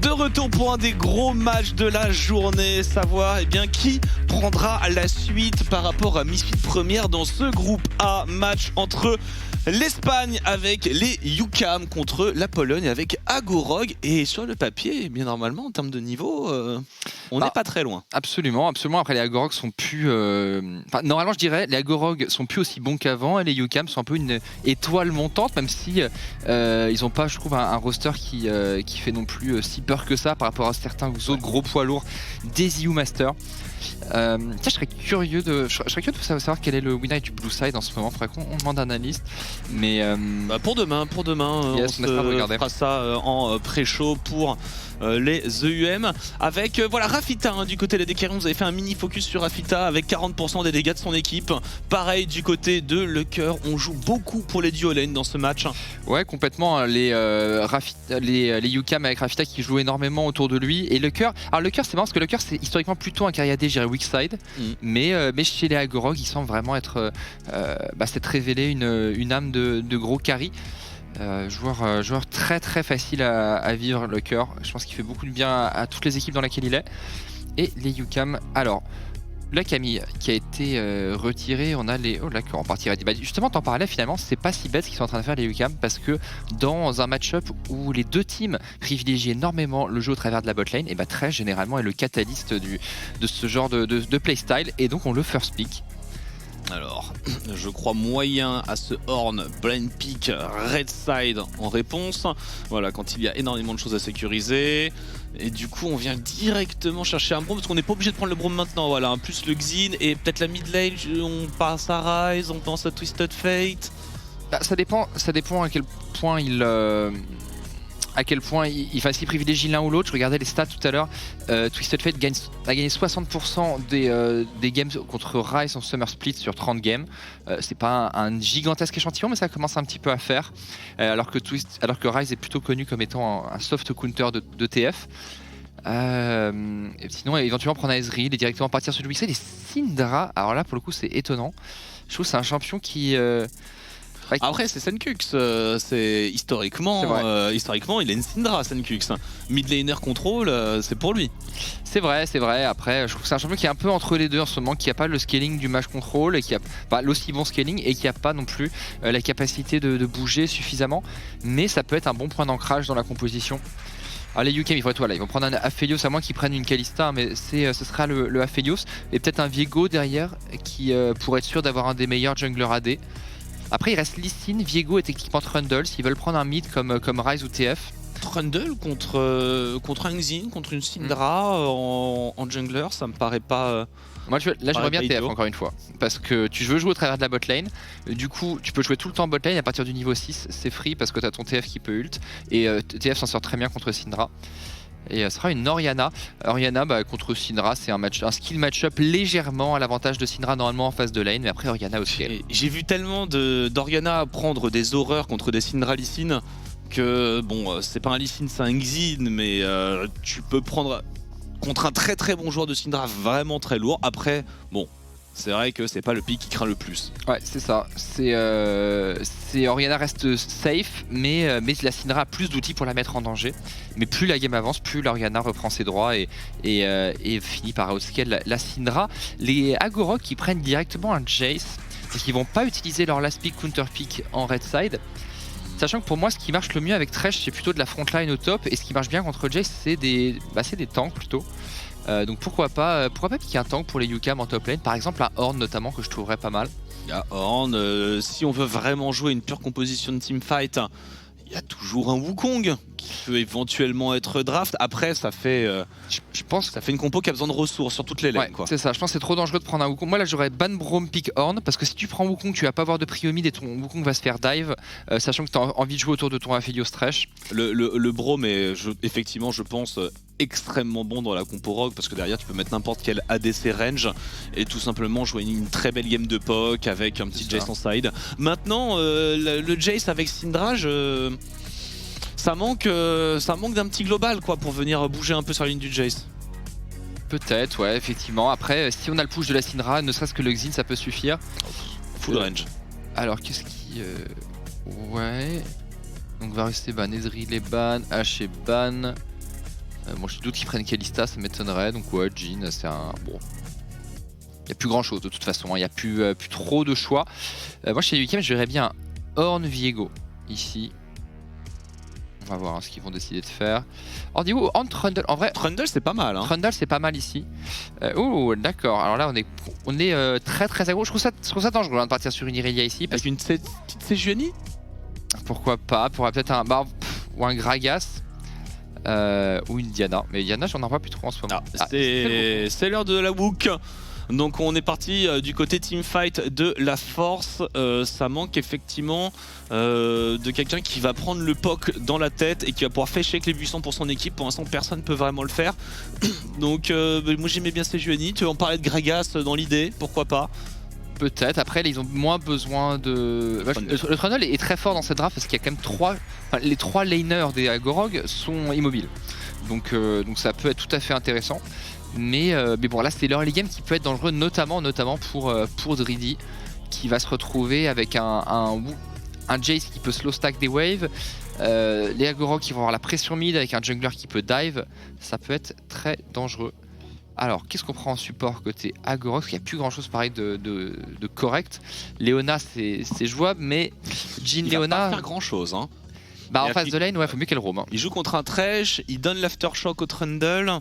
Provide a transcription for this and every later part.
De retour pour un des gros matchs de la journée, savoir qui prendra la suite par rapport à Misfit première dans ce groupe A. Match entre l'Espagne avec les UCAM contre la Pologne avec Agorog. Et sur le papier, bien normalement en termes de niveau, on n'est pas très loin. Absolument. Après les Agorog sont plus... normalement je dirais les Agorog sont plus aussi bons qu'avant et les UCAM sont un peu une étoile montante, même si ils n'ont pas, je trouve, un roster qui fait non plus si peur que ça par rapport à certains autres gros poids lourds des EU Masters. Je serais curieux de savoir quel est le winner du Blue Side en ce moment. Faudrait qu'on demande à un analyste. Mais pour demain, yes, on fera ça en pré-show pour les EUM avec Rafita du côté des DKR. Vous avez fait un mini focus sur Rafita avec 40% des dégâts de son équipe. Pareil du côté de Lecker, on joue beaucoup pour les duo lane dans ce match. Ouais, complètement. Les UCAM avec Rafita qui jouent énormément autour de lui. Et Lecker, alors Lecker c'est marrant parce que Lecker c'est historiquement plutôt un carrière D, weak side, mais chez les Agorog il semble vraiment être s'être révélé une âme de gros carry. Joueur très très facile à vivre, le cœur. Je pense qu'il fait beaucoup de bien à toutes les équipes dans lesquelles il est. Et les UCAM, alors la Camille qui a été retirée, on a les... Oh d'accord, on partirait. Justement t'en parlais, finalement c'est pas si bête ce qu'ils sont en train de faire les UCAM, parce que dans un match-up où les deux teams privilégient énormément le jeu au travers de la botlane, et très généralement est le catalyste de ce genre de playstyle, et donc on le first pick. Alors, je crois moyen à ce horn blind pick red side en réponse. Voilà, quand il y a énormément de choses à sécuriser. Et du coup, on vient directement chercher un Braum parce qu'on n'est pas obligé de prendre le Braum maintenant. Voilà, plus le Xin et peut-être la mid lane. On passe à Rise, on pense à Twisted Fate. Ça dépend à quel point s'il privilégie l'un ou l'autre. Je regardais les stats tout à l'heure. Twisted Fate a gagné 60% des games contre Rise en Summer Split sur 30 games. C'est pas un gigantesque échantillon, mais ça commence un petit peu à faire. Alors que Rise est plutôt connu comme étant un soft counter de TF. Et sinon, éventuellement prendre un Ezreal et directement partir sur le weak side. Et Syndra, alors là pour le coup c'est étonnant. Je trouve que c'est un champion qui... Après c'est Senkux, c'est historiquement il a une Syndra Senkux. Mid laner contrôle, c'est pour lui. C'est vrai. Après je trouve que c'est un champion qui est un peu entre les deux en ce moment, qui a pas le scaling du match contrôle et qui a pas l'aussi bon scaling et qui a pas non plus la capacité de bouger suffisamment. Mais ça peut être un bon point d'ancrage dans la composition. Alors les UCAM, ils vont prendre un Aphelios, à moins qu'ils prennent une Kalista, mais ce sera le Aphelios. Et peut-être un Viego derrière qui pourrait être sûr d'avoir un des meilleurs junglers AD. Après il reste Lee Sin, Viego et techniquement Trundle s'ils veulent prendre un mid comme Rise ou TF. Trundle contre un Xin, contre une Syndra en jungler, ça me paraît pas... Moi j'aimerais bien TF encore une fois, parce que tu veux jouer au travers de la botlane, du coup tu peux jouer tout le temps botlane à partir du niveau 6, c'est free parce que tu as ton TF qui peut ult, et TF s'en sort très bien contre Syndra. Et ce sera une Orianna. Orianna contre Syndra, c'est un skill match-up légèrement à l'avantage de Syndra normalement en phase de lane, mais après Orianna aussi. J'ai vu tellement d'Orianna prendre des horreurs contre des Syndra Lee Sin que bon, c'est pas un Lee Sin, c'est un Xin, mais tu peux prendre contre un très très bon joueur de Syndra vraiment très lourd. Après, bon, c'est vrai que c'est pas le pick qui craint le plus. Ouais, c'est ça. Orianna reste safe, mais la Syndra a plus d'outils pour la mettre en danger. Mais plus la game avance, plus l'Orianna reprend ses droits et finit par outscale la Syndra. Les Agorog qui prennent directement un Jace et qui vont pas utiliser leur last pick counter pick en red side. Sachant que pour moi, ce qui marche le mieux avec Thresh, c'est plutôt de la frontline au top, et ce qui marche bien contre Jace, c'est des tanks plutôt. Donc pourquoi pas piquer un tank pour les UCAM en top lane, par exemple un Horn notamment que je trouverais pas mal. Il y a Horn, si on veut vraiment jouer une pure composition de teamfight, il y a toujours un Wukong qui peut éventuellement être draft. Après ça fait, je pense que ça fait une compo qui a besoin de ressources sur toutes les lanes. Ouais, c'est ça, je pense que c'est trop dangereux de prendre un Wukong. Moi là j'aurais ban Braum pick Horn, parce que si tu prends Wukong tu vas pas avoir de prio mid et ton Wukong va se faire dive, sachant que tu as envie de jouer autour de ton Aphelios Thresh. Le Braum est effectivement je pense extrêmement bon dans la compo rogue, parce que derrière tu peux mettre n'importe quel ADC range et tout simplement jouer une très belle game de PoC avec un petit Jace en side. Maintenant le Jace avec Syndra, ça manque d'un petit global quoi pour venir bouger un peu sur la ligne du Jace. Peut-être, ouais, effectivement. Après, si on a le push de la Syndra, ne serait-ce que le Xin, ça peut suffire. Full range. Alors, qu'est-ce qui... Ouais... Donc va rester ban, Ezreal est ban, H est ban. Moi je doute qu'ils prennent Kalista, ça m'étonnerait. Donc ouais, Jhin, c'est un... Bon. Il n'y a plus grand chose de toute façon, il n'y a plus trop de choix. Moi chez les UCAM, je verrais bien Ornn Viego ici. On va voir ce qu'ils vont décider de faire. Ornn Viego, Ornn Trundle. En vrai, Trundle c'est pas mal. Hein. Trundle c'est pas mal ici. Oh d'accord, alors là on est très très aggro. Je trouve ça dangereux de partir sur une Irelia ici. Parce qu'une petite Sejuani. Pourquoi pas, pourrait peut-être un Barb ou un Gragas. Ou une Diana. Mais Diana j'en ai pas plus trop en ce moment. C'est l'heure de la Wook. Donc on est parti du côté teamfight de la force. Ça manque effectivement de quelqu'un qui va prendre le POC dans la tête et qui va pouvoir fêcher avec les buissons pour son équipe. Pour l'instant personne ne peut vraiment le faire. Donc moi j'aimais bien Sejuani. Tu veux en parler de Gragas dans l'idée, pourquoi pas? Peut-être, après ils ont moins besoin de... Le Trundle est très fort dans cette draft parce qu'il y a quand même les 3 laners des Agorog sont immobiles. Donc ça peut être tout à fait intéressant. Mais bon là c'est l'early game qui peut être dangereux, notamment pour Drizzy qui va se retrouver avec un Jace qui peut slow stack des waves, les Agorog qui vont avoir la pression mid avec un jungler qui peut dive, ça peut être très dangereux. Alors qu'est-ce qu'on prend en support côté Agorog, parce qu'il n'y a plus grand chose pareil de correct. Leona c'est jouable, mais Jhin Leona... Il va pas faire grand chose hein. Bah en face de lane, ouais, faut mieux qu'elle roam. Hein. Il joue contre un Thresh, il donne l'aftershock au Trundle.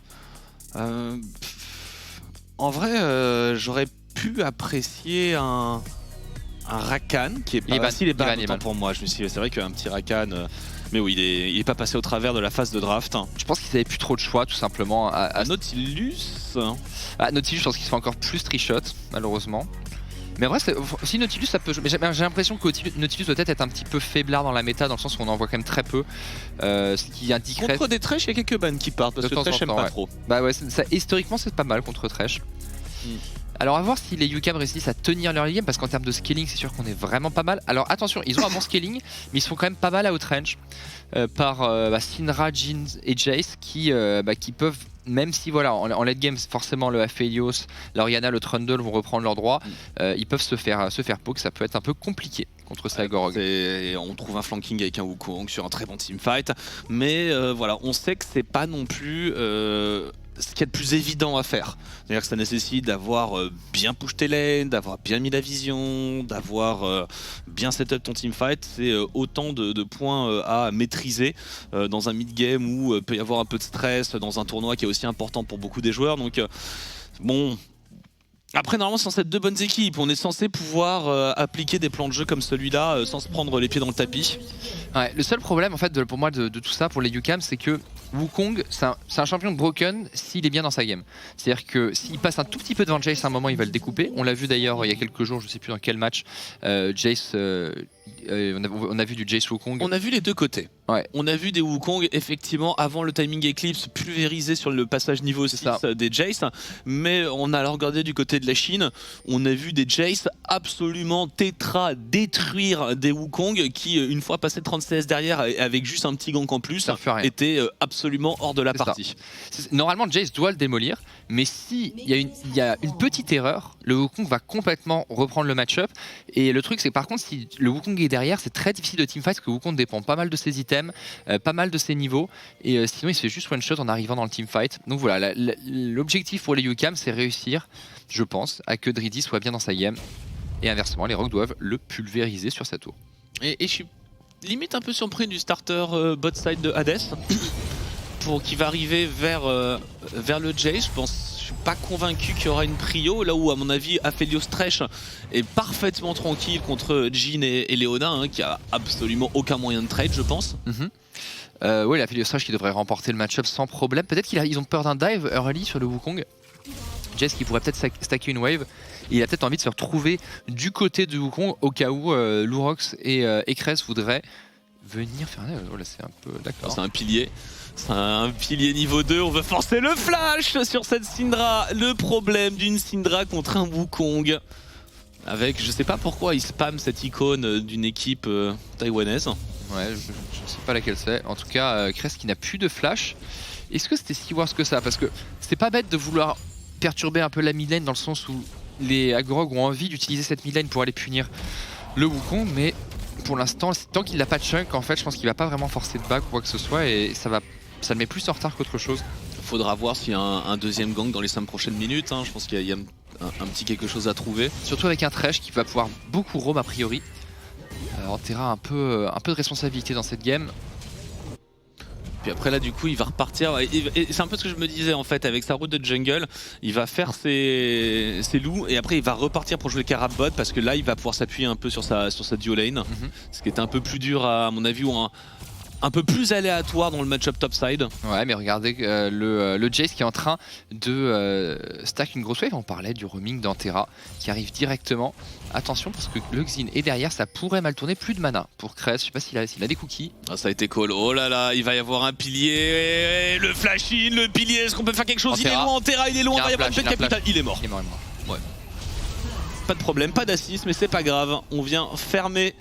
En vrai, j'aurais pu apprécier un Rakan qui est pas facile et pas autant pour moi. Je me suis dit, c'est vrai qu'un petit Rakan, mais oui, il est pas passé au travers de la phase de draft. Je pense qu'ils avaient plus trop de choix, tout simplement. Nautilus. Nautilus, je pense qu'il se fait encore plus trichot, malheureusement. Mais en vrai, si Nautilus, ça peut jouer. Mais j'ai l'impression que Nautilus doit être un petit peu faiblard dans la méta, dans le sens où on en voit quand même très peu. Ce qui indiquerait. Contre des Thresh, il y a quelques bans qui partent parce que Thresh aime pas trop. Bah ouais, historiquement, c'est pas mal contre Thresh. Alors, à voir si les UCAM réussissent à tenir leur game, parce qu'en termes de scaling, c'est sûr qu'on est vraiment pas mal. Alors, attention, ils ont un bon scaling, mais ils se font quand même pas mal outrange par Syndra, Jhin et Jace qui peuvent. Même si voilà, en late game, forcément le Aphelios, l'Orianna, le Trundle vont reprendre leurs droits, ils peuvent se faire poke, ça peut être un peu compliqué contre ces Agorog. On trouve un flanking avec un Wukong sur un très bon teamfight, mais voilà, on sait que c'est pas non plus ce qu'il y a de plus évident à faire. C'est-à-dire que ça nécessite d'avoir bien push tes lanes, d'avoir bien mis la vision, d'avoir bien setup ton teamfight. C'est autant de points à maîtriser dans un mid-game où peut y avoir un peu de stress, dans un tournoi qui est aussi important pour beaucoup des joueurs. Donc bon... Après, normalement, c'est censé être deux bonnes équipes. On est censé pouvoir appliquer des plans de jeu comme celui-là sans se prendre les pieds dans le tapis. Ouais, le seul problème, en fait, pour moi, de tout ça, pour les UCAM, c'est que Wukong, c'est un champion broken s'il est bien dans sa game. C'est-à-dire que s'il passe un tout petit peu devant Jace à un moment, il va le découper. On l'a vu d'ailleurs il y a quelques jours, je sais plus dans quel match, Jace... on a vu du Jace Wukong. On a vu les deux côtés. Ouais. On a vu des Wukong effectivement avant le timing Eclipse pulvérisé sur le passage niveau 6 des Jace, mais on a alors regardé du côté de la Chine, on a vu des Jace absolument détruire des Wukong qui une fois passé 30 CS derrière avec juste un petit gank en plus étaient absolument hors de la partie. Normalement Jace doit le démolir, mais si il y a une petite erreur, le Wukong va complètement reprendre le match-up. Et le truc c'est par contre si le Wukong est derrière, c'est très difficile de teamfight parce que Wukong dépend pas mal de ses items, pas mal de ses niveaux, et sinon il se fait juste one shot en arrivant dans le teamfight. Donc voilà, l'objectif pour les UCAM c'est réussir, je pense, à que Drizzy soit bien dans sa game, et inversement les Rocs doivent le pulvériser sur sa tour. Et je suis limite un peu surpris du starter bot side de Hades qui va arriver vers le Jace. Je suis pas convaincu qu'il y aura une prio, là où à mon avis Aphelios Thresh est parfaitement tranquille contre Jhin et Leona, qui a absolument aucun moyen de trade je pense. Oui, l'Aphelios Thresh qui devrait remporter le match-up sans problème. Peut-être qu'ils ont peur d'un dive early sur le Wukong. Jace qui pourrait peut-être stacker une wave. Et il a peut-être envie de se retrouver du côté du Wukong au cas où Lurox et Ekres voudraient venir faire... Oh là c'est un peu... D'accord. C'est un pilier. C'est un pilier niveau 2, on veut forcer le flash sur cette Syndra. Le problème d'une Syndra contre un Wukong. Avec, je sais pas pourquoi il spam cette icône d'une équipe taïwanaise. Ouais, je sais pas laquelle c'est. En tout cas, Crest qui n'a plus de flash. Est-ce que c'était si worse que ça? Parce que c'est pas bête de vouloir perturber un peu la mid lane dans le sens où les Agorog ont envie d'utiliser cette mid lane pour aller punir le Wukong, mais pour l'instant, tant qu'il n'a pas de chunk, en fait, je pense qu'il va pas vraiment forcer de back ou quoi que ce soit, et ça va ça le met plus en retard qu'autre chose. Faudra voir s'il y a un deuxième gang dans les 5 prochaines minutes, hein. Je pense qu'il y a un petit quelque chose à trouver. Surtout avec un Thresh qui va pouvoir beaucoup roam a priori. Antera a un peu de responsabilité dans cette game. Puis après là du coup il va repartir, et c'est un peu ce que je me disais en fait, avec sa route de jungle, il va faire ses loups et après il va repartir pour jouer Carabot parce que là il va pouvoir s'appuyer un peu sur sa duo lane, ce qui était un peu plus dur à mon avis, ou un peu plus aléatoire dans le match-up topside. Ouais, mais regardez le Jace qui est en train de stack une grosse wave. On parlait du roaming d'Antera qui arrive directement. Attention parce que le Xin est derrière, ça pourrait mal tourner. Plus de mana pour Cress, je sais pas s'il a des cookies. Ah, ça a été call. Oh là là, il va y avoir un pilier, le flash-in, le pilier, est-ce qu'on peut faire quelque chose? Antera. Il est loin, Antera, il est loin, il va y avoir une pète capitale, il est mort. Il est mort. Ouais. Pas de problème, pas d'assist, mais c'est pas grave. On vient fermer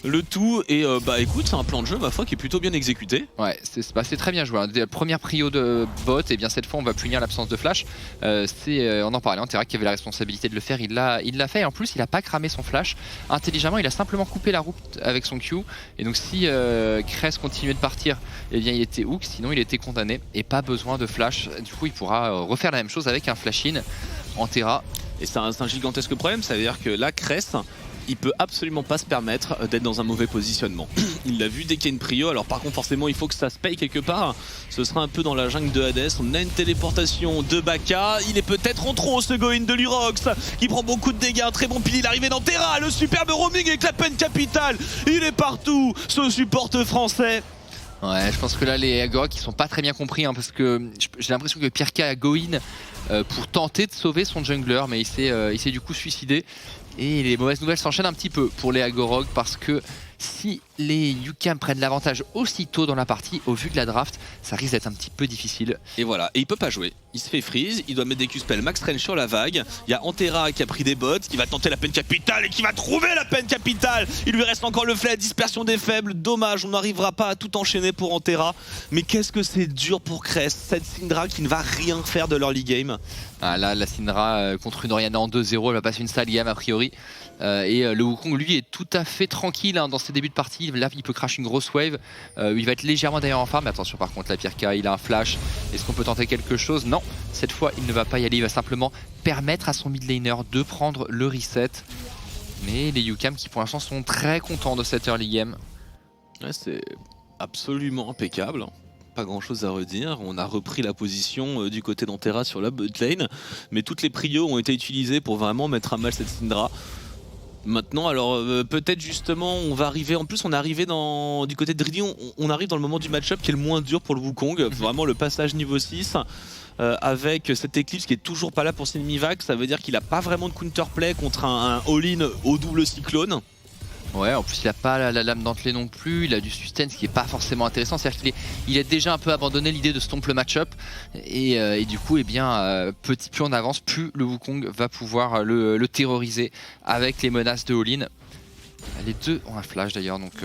le tout et bah écoute, c'est un plan de jeu ma foi qui est plutôt bien exécuté. Ouais, c'est très bien joué. Première prio de bot, et bien cette fois on va punir l'absence de flash. On en parlait, Antera qui avait la responsabilité de le faire, il l'a fait, et en plus il a pas cramé son flash intelligemment, il a simplement coupé la route avec son Q, et donc si Cress continuait de partir, et bien il était hook, sinon il était condamné, et pas besoin de flash. Du coup il pourra refaire la même chose avec un flash-in. Antera. Et c'est un gigantesque problème, ça veut dire que là Cress, il peut absolument pas se permettre d'être dans un mauvais positionnement. Il l'a vu dès qu'il y a une prio, alors par contre forcément il faut que ça se paye quelque part. Ce sera un peu dans la jungle de Hades, on a une téléportation de Baka, il est peut-être en trop ce go-in de Lurox qui prend beaucoup de dégâts, un très bon pilier, l'arrivée d'Antera, le superbe roaming avec la peine capitale, il est partout, ce support français. Ouais, je pense que là les Agorok ils sont pas très bien compris, hein, parce que j'ai l'impression que Pirka a go-in pour tenter de sauver son jungler, mais il s'est du coup suicidé. Et les mauvaises nouvelles s'enchaînent un petit peu pour les Agorok, parce que si les UCAM prennent l'avantage aussitôt dans la partie, au vu de la draft, ça risque d'être un petit peu difficile. Et voilà, et il peut pas jouer, il se fait freeze, il doit mettre des Q-spells max range sur la vague. Il y a Antera qui a pris des bots, qui va tenter la peine capitale et qui va trouver la peine capitale. Il lui reste encore le flèche, dispersion des faibles, dommage, on n'arrivera pas à tout enchaîner pour Antera. Mais qu'est-ce que c'est dur pour Cress, cette Syndra qui ne va rien faire de l'early game. Ah là, la Syndra contre une Orianna en 2-0, elle va passer une sale game a priori. Et le Wukong lui est tout à fait tranquille, hein, dans ses débuts de partie. Là il peut crash une grosse wave, il va être légèrement derrière en farm, mais attention par contre la Pirka il a un flash. Est-ce qu'on peut tenter quelque chose? Non, cette fois il ne va pas y aller, il va simplement permettre à son mid laner de prendre le reset. Mais les UCAM qui pour l'instant sont très contents de cette early game. Ouais, c'est absolument impeccable, pas grand chose à redire. On a repris la position du côté d'Antera sur la bot lane, mais toutes les prios ont été utilisées pour vraiment mettre à mal cette Syndra. Maintenant, alors peut-être justement, on va arriver. En plus, on est arrivé du côté de Driddy, on arrive dans le moment du match-up qui est le moins dur pour le Wukong. Vraiment, le passage niveau 6 avec cette Eclipse qui est toujours pas là pour Sinmivac. Ça veut dire qu'il a pas vraiment de counterplay contre un all-in au double cyclone. Ouais, en plus il a pas la lame dentelée non plus, il a du sustain, ce qui est pas forcément intéressant, c'est-à-dire qu'il a déjà un peu abandonné l'idée de stomp le match-up, et du coup, eh bien, plus on avance, plus le Wukong va pouvoir le terroriser avec les menaces de all-in. Les deux ont un flash d'ailleurs, donc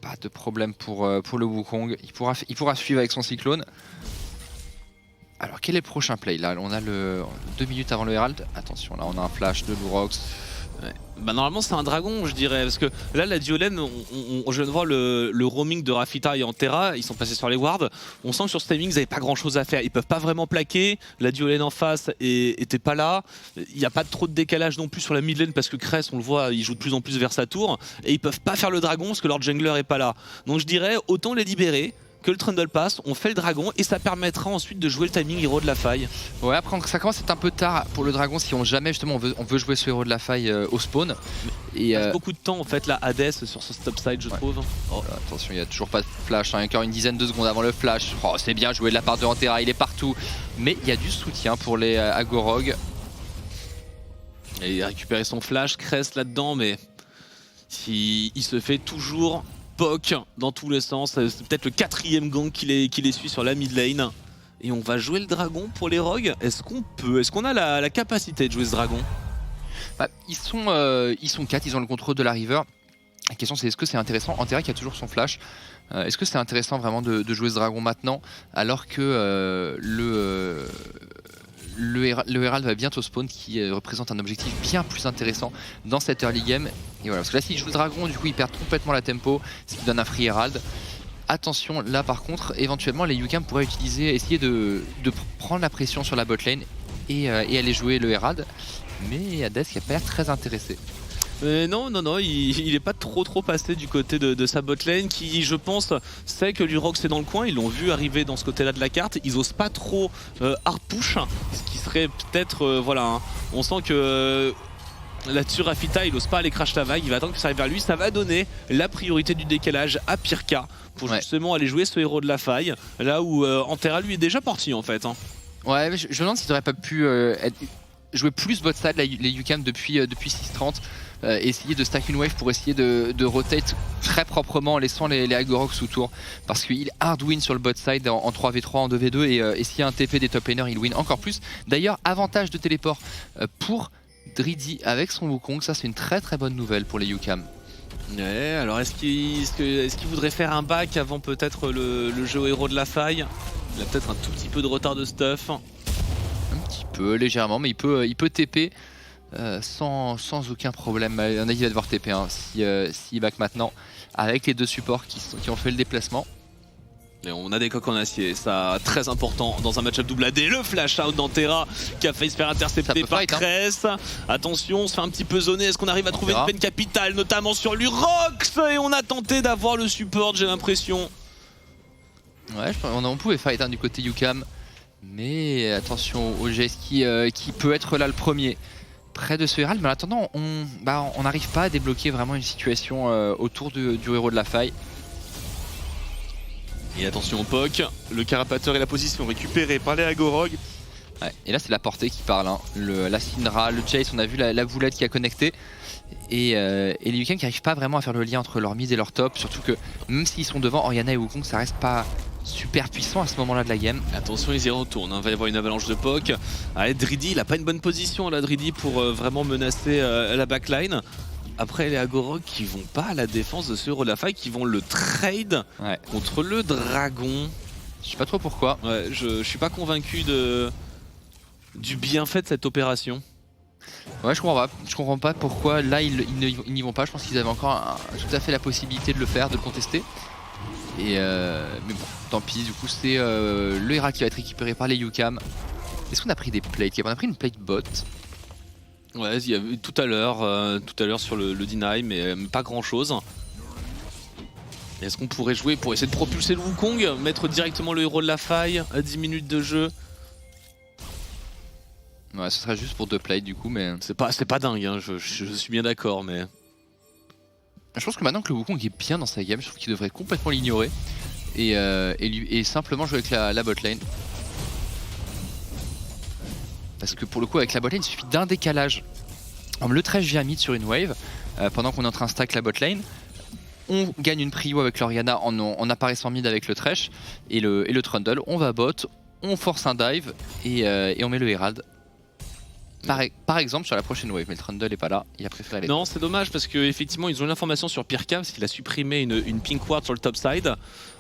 pas de problème pour le Wukong, il pourra suivre avec son cyclone. Alors quel est le prochain play? Là on a 2 minutes avant le Herald, attention, là on a un flash de Lurox. Ouais. Bah normalement c'est un dragon je dirais, parce que là la duolène, je viens de voir le roaming de Rafita et Antera, ils sont passés sur les wards, on sent que sur ce timing ils n'avaient pas grand chose à faire, ils peuvent pas vraiment plaquer, la duolène en face était pas là, il n'y a pas trop de décalage non plus sur la mid lane parce que Cress on le voit il joue de plus en plus vers sa tour, et ils peuvent pas faire le dragon parce que leur jungler est pas là, donc je dirais autant les libérer, que le Trundle passe, on fait le dragon et ça permettra ensuite de jouer le timing héros de la faille. Ouais, après ça commence à être un peu tard pour le dragon si jamais justement on veut jouer ce héros de la faille au spawn. Et il passe beaucoup de temps en fait là Hades sur ce stop side je trouve. Oh. Attention, il n'y a toujours pas de flash, hein, encore une dizaine de secondes avant le flash. Oh, c'est bien joué de la part de Antera, il est partout. Mais il y a du soutien pour les Agorok. Et il a récupéré son flash, Cress là-dedans, mais il se fait toujours poke dans tous les sens. C'est peut-être le 4e gang qui les suit sur la mid lane. Et on va jouer le dragon pour les rogues. Est-ce qu'on a la capacité de jouer ce dragon? Bah, ils sont 4, ils ont le contrôle de la river. La question c'est est-ce que c'est intéressant? Antera qui a toujours son flash. Est-ce que c'est intéressant vraiment de jouer ce dragon maintenant alors que le Herald va bientôt spawn, qui représente un objectif bien plus intéressant dans cette early game. Et voilà, parce que là s'il joue le dragon, du coup il perd complètement la tempo, ce qui donne un free Herald. attention là par contre, éventuellement les UCAM pourraient essayer de prendre la pression sur la botlane et aller jouer le Herald. Mais Hades qui a pas l'air très intéressé. Non, il est pas trop passé du côté de sa botlane qui, je pense, sait que Lurox est dans le coin. Ils l'ont vu arriver dans ce côté-là de la carte. Ils osent pas trop hard push, ce qui serait peut-être, voilà, hein. On sent que là-dessus Rafita, il ose pas aller crash la vague. Il va attendre que ça arrive vers lui. Ça va donner la priorité du décalage à Pirka pour justement aller jouer ce héros de la faille. Là où Antera lui est déjà parti en fait. Hein. Ouais, mais je me demande s'ils n'auraient pas pu jouer plus bot side les UCAM depuis 6-30. Essayer de stack une wave pour essayer de rotate très proprement en laissant les Agorox sous tour, parce qu'il hard win sur le bot side en 3v3, en 2v2 et s'il y a un TP des top laners il win encore plus. D'ailleurs avantage de téléport pour Drizzy avec son Wukong, ça c'est une très bonne nouvelle pour les UCAM. Ouais, alors est-ce qu'il voudrait faire un back avant peut-être le jeu héros de la faille? Il a peut-être un tout petit peu de retard de stuff. Un petit peu, légèrement, mais il peut TP sans aucun problème. Il y en a qui va devoir TP hein, s'il back maintenant avec les deux supports qui ont fait le déplacement. Et on a des coques en acier, ça très important dans un match-up double AD. Le flash out d'Antera qui a failli se faire intercepter par Cress. Hein. Attention, on se fait un petit peu zoner. Est-ce qu'on arrive à trouver une peine capitale, notamment sur Lurox? Et on a tenté d'avoir le support, j'ai l'impression. Ouais, on pouvait fight hein, du côté UCAM. Mais attention au Jace qui peut être là le premier près de ce Herald. Mais en attendant, on n'arrive pas à débloquer vraiment une situation autour du héros de la faille. Et attention au POC, le carapateur et la position récupérée par les Agorog. Ouais, et là c'est la portée qui parle, hein. La Syndra, le Jace, on a vu la boulette qui a connecté. Et les UCAM qui n'arrivent pas vraiment à faire le lien entre leur mid et leur top. Surtout que même s'ils sont devant Orianna et Wukong, ça reste pas super puissant à ce moment là de la game. Attention, ils y retournent, hein. Il va y avoir une avalanche de POC. Drizzy, il a pas une bonne position là, Drizzy, pour vraiment menacer la backline. Après les Agorog qui vont pas à la défense de ce héros de la faille, qui vont le trade contre le dragon. Je sais pas trop pourquoi. Ouais, je suis pas convaincu du bienfait de cette opération. Ouais, je comprends pas pourquoi là ils n'y vont pas. Je pense qu'ils avaient encore tout à fait la possibilité de le faire, de le contester. Mais bon, tant pis, du coup c'est le Herald qui va être récupéré par les UCAM. Est-ce qu'on a pris des plates? On a pris une plate bot. Ouais, il y a eu tout à l'heure sur le deny, mais pas grand chose. Est-ce qu'on pourrait jouer pour essayer de propulser le Wukong, mettre directement le héros de la faille à 10 minutes de jeu? Ouais, ce serait juste pour 2 plates du coup, mais... C'est pas dingue, hein, je suis bien d'accord, mais... Je pense que maintenant que le Wukong est bien dans sa game, je trouve qu'il devrait complètement l'ignorer et simplement jouer avec la bot lane. Parce que pour le coup avec la botlane il suffit d'un décalage. Le Thresh vient mid sur une wave pendant qu'on est en train de stack la botlane. On gagne une prio avec l'Orianna en apparaissant mid avec le Thresh et le Trundle. On va bot, on force un dive et on met le Herald. Par exemple sur la prochaine wave, mais le Trundle est pas là, il a préféré aller. Non, c'est dommage parce qu'effectivement ils ont l'information sur Pirka parce qu'il a supprimé une pink ward sur le top side.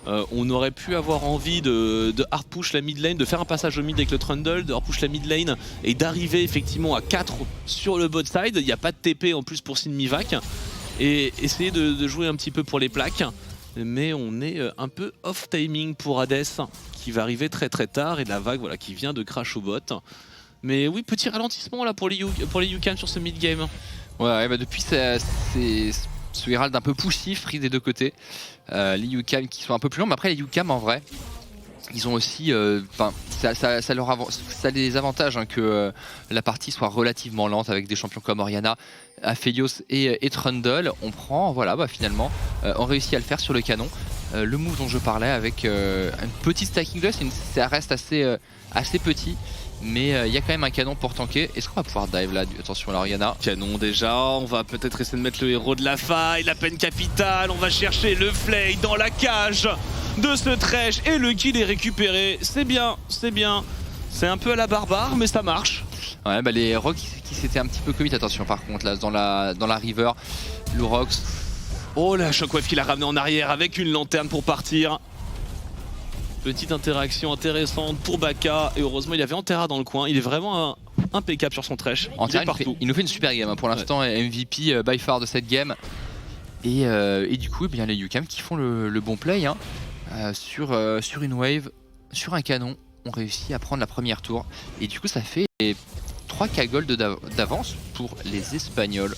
On aurait pu avoir envie de hard push la mid lane, de faire un passage au mid avec le Trundle, de hard push la mid lane et d'arriver effectivement à 4 sur le bot side. Il n'y a pas de TP en plus pour Sinmivac et essayer de jouer un petit peu pour les plaques. Mais on est un peu off timing pour Hades qui va arriver très tard et la vague voilà, qui vient de crash au bot. Mais oui, petit ralentissement là pour les UCAM sur ce mid-game. Ouais, bah depuis c'est ce Herald un peu poussif pris des deux côtés. Les UCAM qui sont un peu plus longs, mais après les UCAM en vrai, ils ont aussi, ça les avantages hein, que la partie soit relativement lente avec des champions comme Orianna, Aphelios et Trundle. On prend, voilà, bah, finalement, on réussit à le faire sur le canon. Le move dont je parlais avec une petite stacking de ça reste assez petit. Mais il y a quand même un canon pour tanker. Est-ce qu'on va pouvoir dive là? Attention à l'Orianna. Canon déjà, on va peut-être essayer de mettre le héros de la faille, la peine capitale. On va chercher le flay dans la cage de ce Thresh et le kill est récupéré. C'est bien, c'est bien. C'est un peu à la barbare, mais ça marche. Ouais, bah les Rocks qui s'étaient un petit peu commit. Attention par contre là dans la river, Lurox. Oh la Shockwave qui l'a ramené en arrière avec une lanterne pour partir. Petite interaction intéressante pour Baka et heureusement il y avait Antera dans le coin. Il est vraiment impeccable sur son Thresh. Il nous fait une super game hein. Pour l'instant MVP by far de cette game. Et du coup eh bien, les UCAM qui font le bon play hein. sur une wave, sur un canon, on réussit à prendre la première tour. Et du coup, ça fait 3K gold d'avance pour les Espagnols.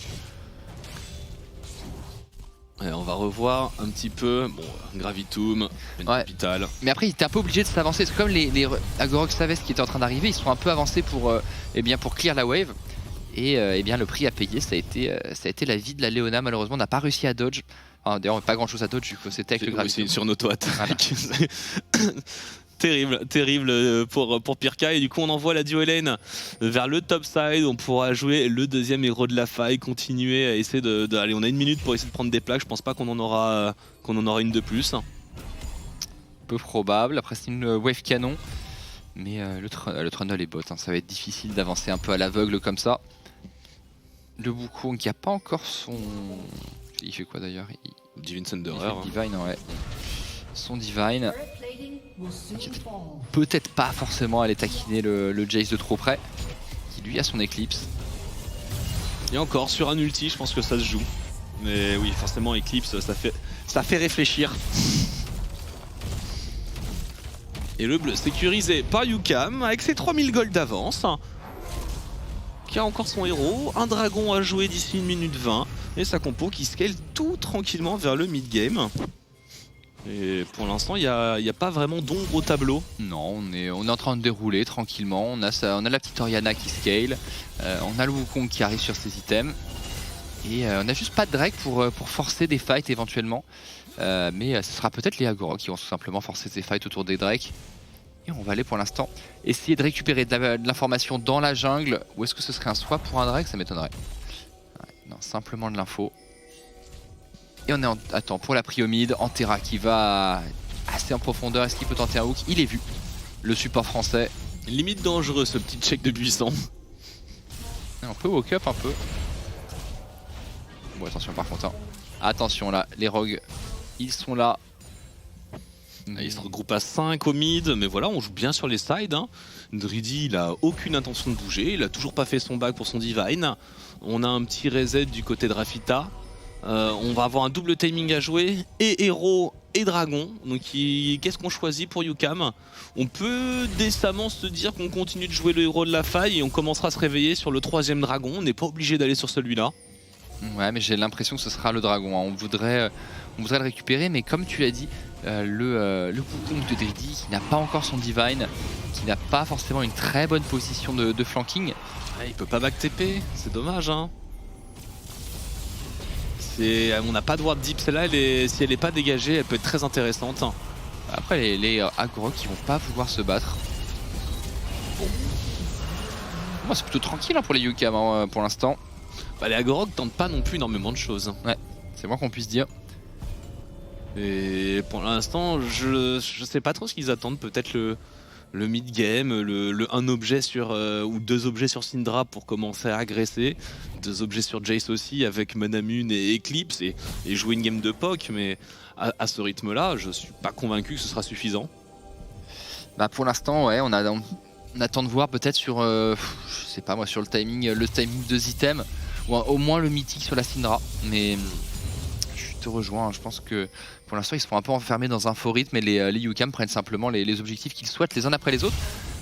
Et on va revoir un petit peu, bon, Gravitum, Capital. Mais après, il était un peu obligé de s'avancer. C'est comme les Agorok Savest qui étaient en train d'arriver, ils sont un peu avancés pour clear la wave. Et bien le prix à payer, ça a été la vie de la Leona. Malheureusement, on n'a pas réussi à dodge. Enfin, d'ailleurs, pas grand chose à dodge, du coup, c'était avec le Gravitum. C'est sur une auto-attaque. Voilà. Terrible pour Pirka, et du coup on envoie la duo lane vers le top side. On pourra jouer le deuxième héros de la faille, continuer à essayer allez, on a 1 minute pour essayer de prendre des plaques. Je pense pas qu'on en aura une de plus. Peu probable, après c'est une wave canon, mais le Trundle est bot, hein. Ça va être difficile d'avancer un peu à l'aveugle comme ça. Le Wukong qui a pas encore son... Il fait quoi d'ailleurs? Divine Thunderer. Divine, ouais. Son Divine. Peut-être pas forcément aller taquiner le Jace de trop près, qui lui a son Eclipse. Et encore sur un ulti, je pense que ça se joue. Mais oui, forcément Eclipse, ça fait réfléchir. Et le bleu sécurisé par UCAM avec ses 3000 gold d'avance. Qui a encore son héros, un dragon à jouer d'ici 1 minute 20. Et sa compo qui scale tout tranquillement vers le mid-game. Et pour l'instant, il n'y a pas vraiment d'ombre au tableau. Non, on est en train de dérouler tranquillement. On a la petite Orianna qui scale. On a le Wukong qui arrive sur ses items. Et on n'a juste pas de Drake pour forcer des fights éventuellement. Mais ce sera peut-être les Agorok qui vont tout simplement forcer ces fights autour des Drake. Et on va aller pour l'instant essayer de récupérer de l'information dans la jungle. Ou est-ce que ce serait un swap pour un Drake? Ça m'étonnerait. Ouais, non, simplement de l'info. Et on est attends, pour la prio mid, Antera qui va assez en profondeur. Est-ce qu'il peut tenter un hook? Il est vu. Le support français. Limite dangereux ce petit check de buisson. Et on peut walk up un peu. Bon, attention par contre. Hein. Attention là, les rogues, ils sont là. Ils se regroupent à 5 au mid, mais voilà, on joue bien sur les sides. Hein. Driddy, il a aucune intention de bouger, il a toujours pas fait son back pour son Divine. On a un petit reset du côté de Rafita. On va avoir un double timing à jouer, et héros et dragon. Donc qu'est-ce qu'on choisit pour UCAM? On peut décemment se dire qu'on continue de jouer le héros de la faille et on commencera à se réveiller sur le 3ème dragon. On n'est pas obligé d'aller sur celui-là. Ouais, mais j'ai l'impression que ce sera le dragon. Hein. On voudrait le récupérer, mais comme tu l'as dit, le Wukong de Driddy qui n'a pas encore son Divine, qui n'a pas forcément une très bonne position de flanking. Ouais, il peut pas back TP, c'est dommage. Hein. On n'a pas de ward deep, celle-là, si elle n'est pas dégagée, elle peut être très intéressante. Après, les Agorok qui vont pas vouloir se battre. Bon. Bon, c'est plutôt tranquille hein, pour les UCAM hein, pour l'instant. Bah, les Agorok tentent pas non plus énormément de choses. Ouais, c'est moins qu'on puisse dire. Et pour l'instant, je sais pas trop ce qu'ils attendent. Peut-être le mid-game, un objet ou 2 objets sur Syndra pour commencer à agresser. 2 objets sur Jace aussi avec Manamune et Eclipse et jouer une game de PoC. Mais à ce rythme-là, je suis pas convaincu que ce sera suffisant. Bah pour l'instant, ouais, on attend de voir peut-être sur, je sais pas moi, sur le timing 2 items. Ou au moins le mythique sur la Syndra. Mais je te rejoins, hein, je pense que pour l'instant ils se font un peu enfermés dans un faux rythme et les UCAM prennent simplement les objectifs qu'ils souhaitent les uns après les autres.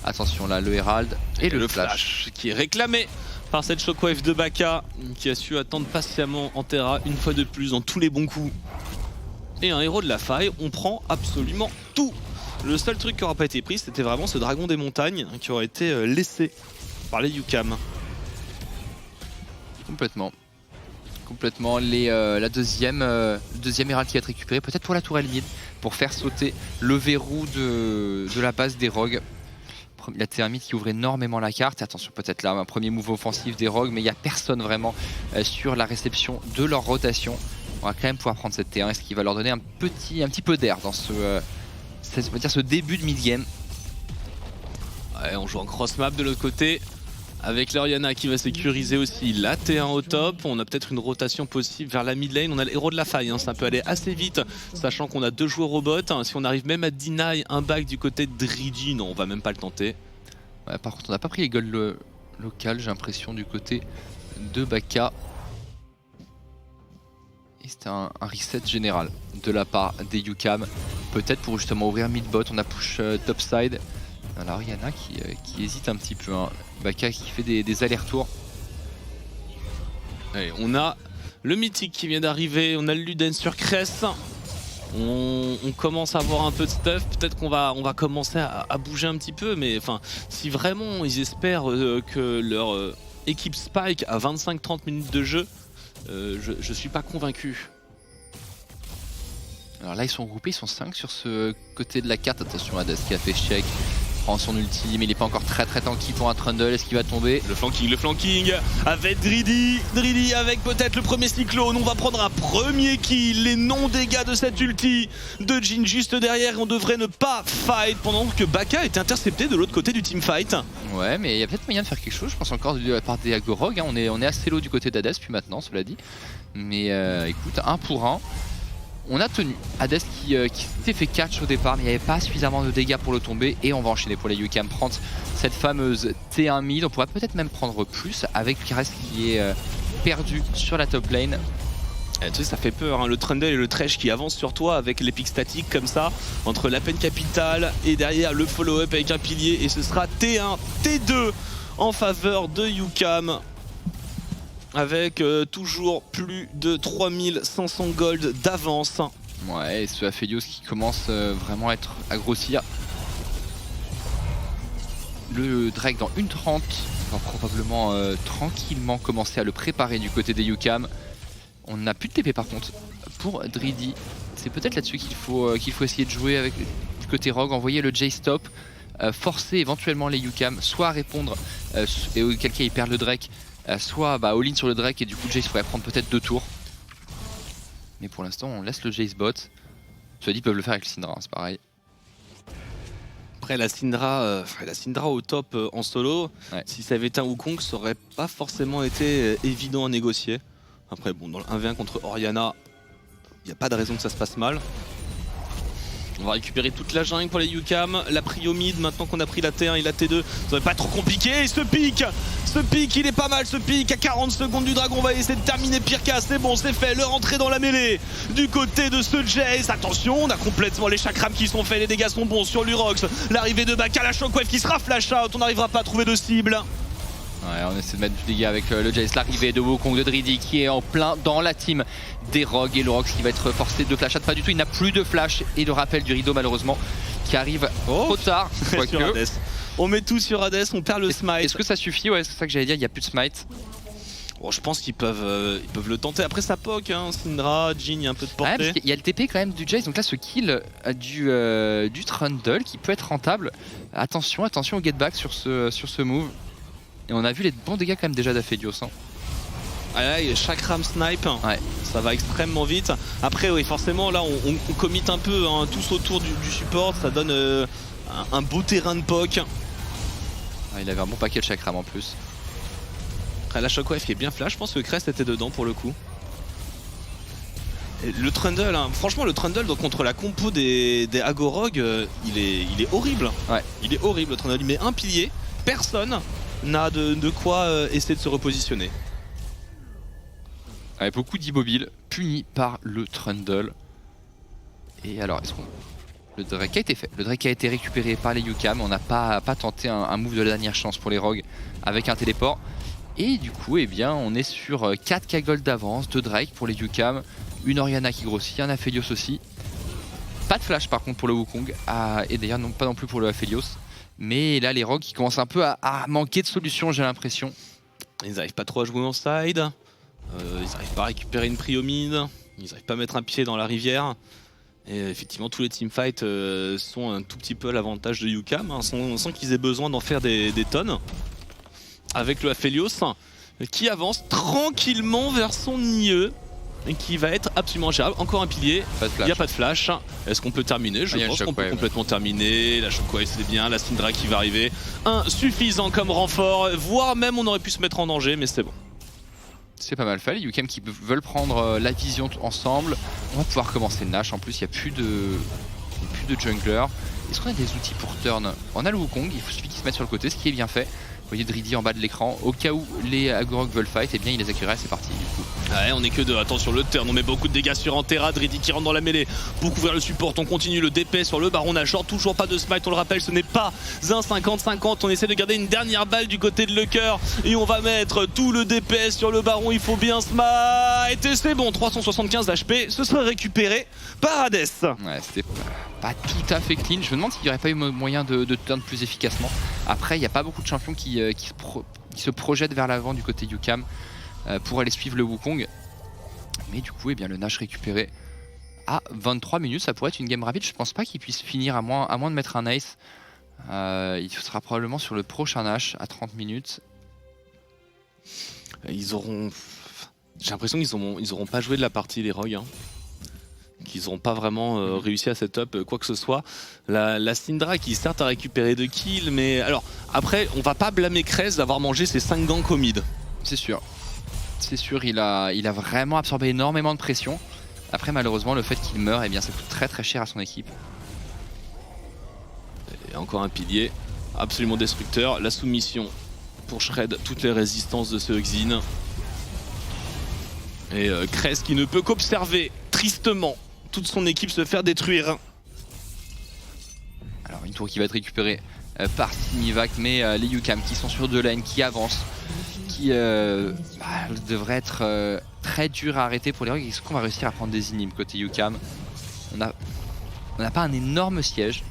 Attention là, le Herald et le flash qui est réclamé par cette Shockwave de Baka qui a su attendre patiemment Antera une fois de plus dans tous les bons coups. Et un héros de la faille, on prend absolument tout. Le seul truc qui n'aura pas été pris, c'était vraiment ce dragon des montagnes qui aurait été laissé par les UCAM. Complètement. Le deuxième Herald qui va être récupéré, peut-être pour la tourelle mid, pour faire sauter le verrou de la base des rogues. La Thermite qui ouvre énormément la carte. Et attention, peut-être là, un premier move offensif des rogues, mais il n'y a personne vraiment sur la réception de leur rotation. On va quand même pouvoir prendre cette T1, ce qui va leur donner un petit peu d'air dans ce début de mid-game. Ouais, on joue en cross-map de l'autre côté. Avec l'Orianna qui va sécuriser aussi la T1 au top. On a peut-être une rotation possible vers la mid lane. On a le héros de la faille, hein. Ça peut aller assez vite, sachant qu'on a 2 joueurs robots. Si on arrive même à deny un back du côté de Driddy, non, on va même pas le tenter. Ouais, par contre, on n'a pas pris les golds locales, j'ai l'impression, du côté de Baka. Et c'était un reset général de la part des UCAM. Peut-être pour justement ouvrir mid-bot, on a push topside. Alors Orianna qui hésite un petit peu, hein. Baka qui fait des allers-retours. On a le mythique qui vient d'arriver, on a le Luden sur Cress. On commence à avoir un peu de stuff, peut-être qu'on va commencer à bouger un petit peu, mais enfin, si vraiment ils espèrent que leur équipe Spike a 25-30 minutes de jeu, je suis pas convaincu. Alors là ils sont regroupés, ils sont 5 sur ce côté de la carte. Attention, Hades qui a fait check, prend son ulti, mais il n'est pas encore très tanky pour un Trundle. Est-ce qu'il va tomber? Le flanking avec Dridi avec peut-être le premier cyclone. On va prendre un premier kill, les non-dégâts de cette ulti de Jhin juste derrière. On devrait ne pas fight pendant que Baka est intercepté de l'autre côté du teamfight. Ouais, mais il y a peut-être moyen de faire quelque chose, je pense encore de la part des Agorog, hein. On est assez low du côté d'Hades puis maintenant, cela dit. Mais écoute, 1 pour 1. On a tenu Hades qui s'était fait catch au départ, mais il n'y avait pas suffisamment de dégâts pour le tomber. Et on va enchaîner pour les UCAM, prendre cette fameuse T1 mid. On pourrait peut-être même prendre plus avec Kares qui est perdu sur la top lane. Tu sais, ça fait peur, hein, le Trundle et le Thresh qui avancent sur toi avec les pics statiques comme ça, entre la peine capitale et derrière le follow-up avec un pilier. Et ce sera T1, T2 en faveur de UCAM. Avec toujours plus de 3500 gold d'avance. Ouais, et ce Aphelios qui commence vraiment à grossir. Le Drake dans 1:30 va probablement tranquillement commencer à le préparer du côté des UCAM. On n'a plus de TP par contre pour Dridi. C'est peut-être là-dessus qu'il faut essayer de jouer avec du côté Rogue, envoyer le J-Stop, forcer éventuellement les UCAM soit à répondre et auquel cas ils perdent le Drake, soit all-in sur le Drake et du coup Jace pourrait prendre peut-être 2 tours. Mais pour l'instant on laisse le Jace bot. Cela dit ils peuvent le faire avec le Syndra, c'est pareil. Après la Syndra au top en solo, ouais. Si ça avait été un Wukong, ça aurait pas forcément été évident à négocier. Après bon, dans le 1v1 contre Orianna, il n'y a pas de raison que ça se passe mal. On va récupérer toute la jungle pour les UCAM, la prio mid maintenant qu'on a pris la T1 et la T2, ça va pas trop compliqué. Et ce pic il est pas mal, ce pic à 40 secondes du dragon, on va essayer de terminer Pirka, c'est bon, c'est fait, le rentrée dans la mêlée du côté de ce Jace. Attention, on a complètement les chakrams qui sont faits, les dégâts sont bons sur l'Urox, l'arrivée de Baka, la shockwave qui sera flash out, on n'arrivera pas à trouver de cible. Ouais, on essaie de mettre du dégât avec le Jace, l'arrivée de Wukong de Dridi qui est en plein dans la team des Rogues et le Rox qui va être forcé de flash out, pas du tout, il n'a plus de flash et le rappel du rideau malheureusement qui arrive trop tard. On met tout sur Hades, on perd le smite. Est-ce que ça suffit? Ouais, c'est ça que j'allais dire, il n'y a plus de smite. Bon, je pense qu'ils peuvent le tenter. Après ça poke, hein, Syndra, Jhin, il y a un peu de portée. Ouais, parce qu'il y a le TP quand même du Jace, donc là ce kill du Trundle qui peut être rentable. Attention au get back sur ce move. Et on a vu les bons dégâts quand même déjà d'Aphelios. Hein. Ah là, chakram snipe, ouais. Ça va extrêmement vite. Après oui, forcément là on commit un peu, hein, tous autour du support, ça donne un beau terrain de poke. Ah, il avait un bon paquet de chakram en plus. Après la shockwave qui est bien flash, je pense que Crest était dedans pour le coup. Et le Trundle, hein, franchement le Trundle donc, contre la compo des Agorog, il est horrible. Ouais. Il est horrible le Trundle, il met un pilier, personne n'a de quoi essayer de se repositionner. Avec beaucoup d'immobiles, puni par le Trundle. Et alors, est-ce qu'on... Le Drake a été fait. Le Drake a été récupéré par les UCAM. On n'a pas tenté un move de la dernière chance pour les Rogues avec un téléport. Et du coup, eh bien, on est sur 4k gold d'avance, 2 Drake pour les UCAM, une Orianna qui grossit, un Aphelios aussi. Pas de flash par contre pour le Wukong, et d'ailleurs pas non plus pour le Aphelios. Mais là, les Rogues qui commencent un peu à manquer de solutions, j'ai l'impression. Ils n'arrivent pas trop à jouer en side. Ils n'arrivent pas à récupérer une prio mid. Ils n'arrivent pas à mettre un pied dans la rivière. Et effectivement, tous les teamfights sont un tout petit peu à l'avantage de UCAM, hein, sans qu'ils aient besoin d'en faire des tonnes. Avec le Aphelios qui avance tranquillement vers son IE. Et qui va être absolument gérable. Encore un pilier, il n'y a pas de flash. Est-ce qu'on peut terminer? Je pense qu'on peut complètement terminer. La shockwave c'est bien, la Syndra qui va arriver. Insuffisant comme renfort, voire même on aurait pu se mettre en danger, mais c'est bon. C'est pas mal fait, les UCAM qui veulent prendre la vision ensemble. On va pouvoir commencer le Nash, en plus il n'y a plus de jungler. Est-ce qu'on a des outils pour turn? On a le Wukong, il suffit qu'il se mette sur le côté, ce qui est bien fait. Vous voyez Dridi en bas de l'écran, au cas où les Agorog veulent fight, et bien il les accueillerait, c'est parti du coup. Ouais, on est que deux, attention le turn, on met beaucoup de dégâts sur Antera, Driddy qui rentre dans la mêlée pour couvrir le support, on continue le DP sur le Baron Nashor, toujours pas de smite, on le rappelle, ce n'est pas un 50-50, on essaie de garder une dernière balle du côté de Lecker et on va mettre tout le DPS sur le Baron, il faut bien smite et c'est bon, 375 HP, ce serait récupéré par Hades. Ouais, c'était pas tout à fait clean, je me demande s'il n'y aurait pas eu moyen de turn plus efficacement. Après, il n'y a pas beaucoup de champions qui se projettent vers l'avant du côté UCAM. Pour aller suivre le Wukong. Mais du coup, eh bien, le Nash récupéré à 23 minutes, ça pourrait être une game rapide. Je pense pas qu'il puisse finir à moins de mettre un ace. Il sera probablement sur le prochain Nash à 30 minutes. Ils auront... J'ai l'impression qu'ils auront pas joué de la partie les Rogues. Hein. Qu'ils n'auront pas vraiment réussi à setup quoi que ce soit. La Syndra qui certes a récupéré 2 kills, mais alors après, on va pas blâmer Krez d'avoir mangé ses 5 ganks au mid. C'est sûr. C'est sûr, il a vraiment absorbé énormément de pression. Après, malheureusement, le fait qu'il meure, eh bien, ça coûte très très cher à son équipe. Et encore un pilier, absolument destructeur. La soumission pour shred toutes les résistances de ce Xin. Et Krez qui ne peut qu'observer tristement toute son équipe se faire détruire. Alors, une tour qui va être récupérée par Simivac, mais les UCAM qui sont sur 2 lanes, qui avancent. Qui devrait être très dur à arrêter pour les Rogues. Est-ce qu'on va réussir à prendre des inhibs côté UCAM? On n'a pas un énorme siège.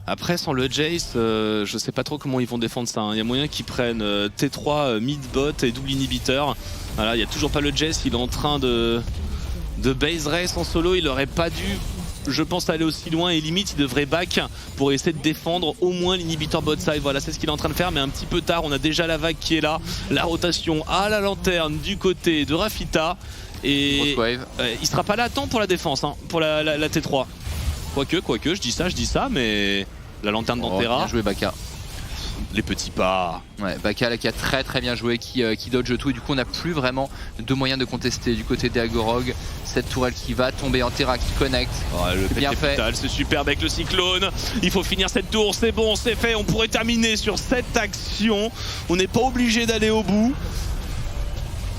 Après, sans le Jace, je sais pas trop comment ils vont défendre ça. Hein. Il y a moyen qu'ils prennent T3, mid-bot et double inhibiteur. Voilà, il n'y a toujours pas le Jace, il est en train de base race en solo. Il aurait pas dû, je pense, aller aussi loin et limite il devrait back pour essayer de défendre au moins l'inhibiteur bot side. Voilà, c'est ce qu'il est en train de faire, mais un petit peu tard. On a déjà la vague qui est là, la rotation à la lanterne du côté de Rafita et il sera pas là à temps pour la défense, hein, pour la T3. Quoique, je dis ça, mais la lanterne d'Antera. Bien joué Baka. Les petits pas. Ouais, Baka là, qui a très très bien joué, qui dodge tout et du coup on n'a plus vraiment de moyens de contester du côté des Agorog. Cette tourelle qui va tomber, Antera qui connecte. Oh, le bien fait. C'est superbe avec le cyclone. Il faut finir cette tour, c'est bon, c'est fait. On pourrait terminer sur cette action. On n'est pas obligé d'aller au bout.